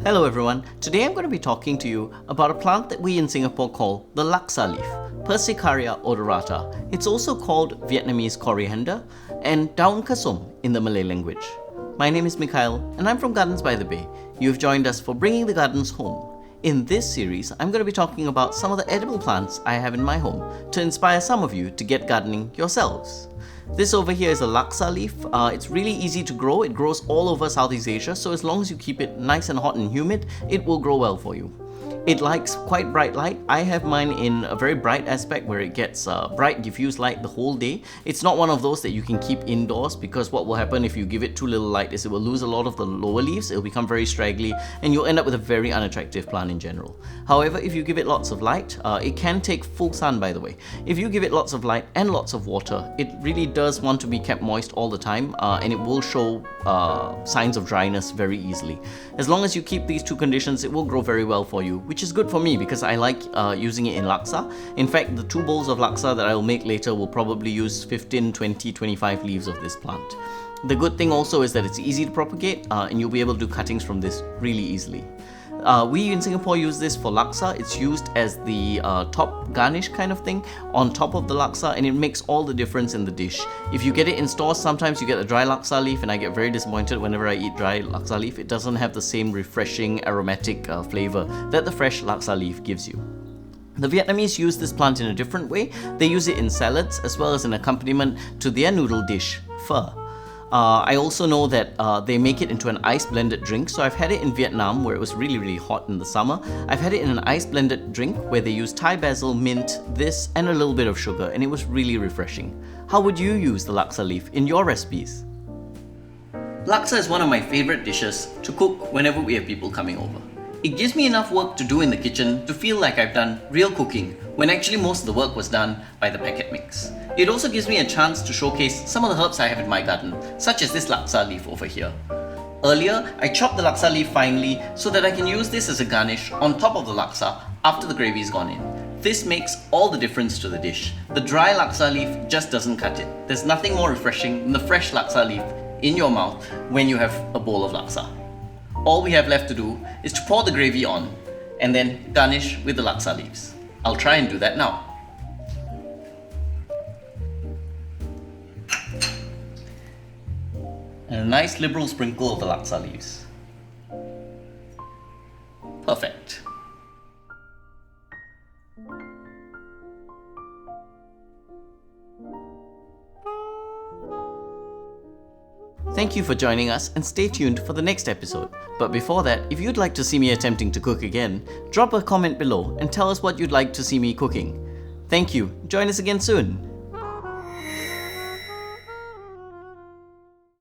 Hello everyone, today I'm going to be talking to you about a plant that we in Singapore call the Laksa Leaf, Persicaria odorata. It's also called Vietnamese coriander and daun kasum in the Malay language. My name is Mikhail and I'm from Gardens by the Bay. You've joined us for Bringing the Gardens Home. In this series, I'm going to be talking about some of the edible plants I have in my home to inspire some of you to get gardening yourselves. This over here is a Laksa leaf. It's really easy to grow. It grows all over Southeast Asia, so as long as you keep it nice and hot and humid, it will grow well for you. It likes quite bright light. I have mine in a very bright aspect where it gets bright diffuse light the whole day. It's not one of those that you can keep indoors because what will happen if you give it too little light is it will lose a lot of the lower leaves, it'll become very straggly and you'll end up with a very unattractive plant in general. However, if you give it lots of light, it can take full sun by the way. If you give it lots of light and lots of water, it really does want to be kept moist all the time and it will show signs of dryness very easily. As long as you keep these two conditions, it will grow very well for you, which is good for me because I like using it in laksa. In fact, the 2 bowls of laksa that I will make later will probably use 15, 20, 25 leaves of this plant. The good thing also is that it's easy to propagate and you'll be able to do cuttings from this really easily. We in Singapore use this for laksa. It's used as the top garnish kind of thing on top of the laksa and it makes all the difference in the dish. If you get it in stores, sometimes you get a dry laksa leaf and I get very disappointed whenever I eat dry laksa leaf. It doesn't have the same refreshing aromatic flavor that the fresh laksa leaf gives you. The Vietnamese use this plant in a different way. They use it in salads as well as an accompaniment to their noodle dish, pho. I also know that they make it into an ice blended drink. So I've had it in Vietnam where it was really hot in the summer. I've had it in an ice blended drink where they use Thai basil, mint, this and a little bit of sugar and it was really refreshing. How would you use the Laksa leaf in your recipes? Laksa is one of my favorite dishes to cook whenever we have people coming over. It gives me enough work to do in the kitchen to feel like I've done real cooking when actually most of the work was done by the packet mix. It also gives me a chance to showcase some of the herbs I have in my garden, such as this Laksa leaf over here. Earlier, I chopped the Laksa leaf finely so that I can use this as a garnish on top of the Laksa after the gravy's gone in. This makes all the difference to the dish. The dry Laksa leaf just doesn't cut it. There's nothing more refreshing than the fresh Laksa leaf in your mouth when you have a bowl of Laksa. All we have left to do is to pour the gravy on and then garnish with the Laksa leaves. I'll try and do that now. And a nice liberal sprinkle of the Laksa leaves. Perfect. Thank you for joining us and stay tuned for the next episode. But before that, if you'd like to see me attempting to cook again, drop a comment below and tell us what you'd like to see me cooking. Thank you. Join us again soon.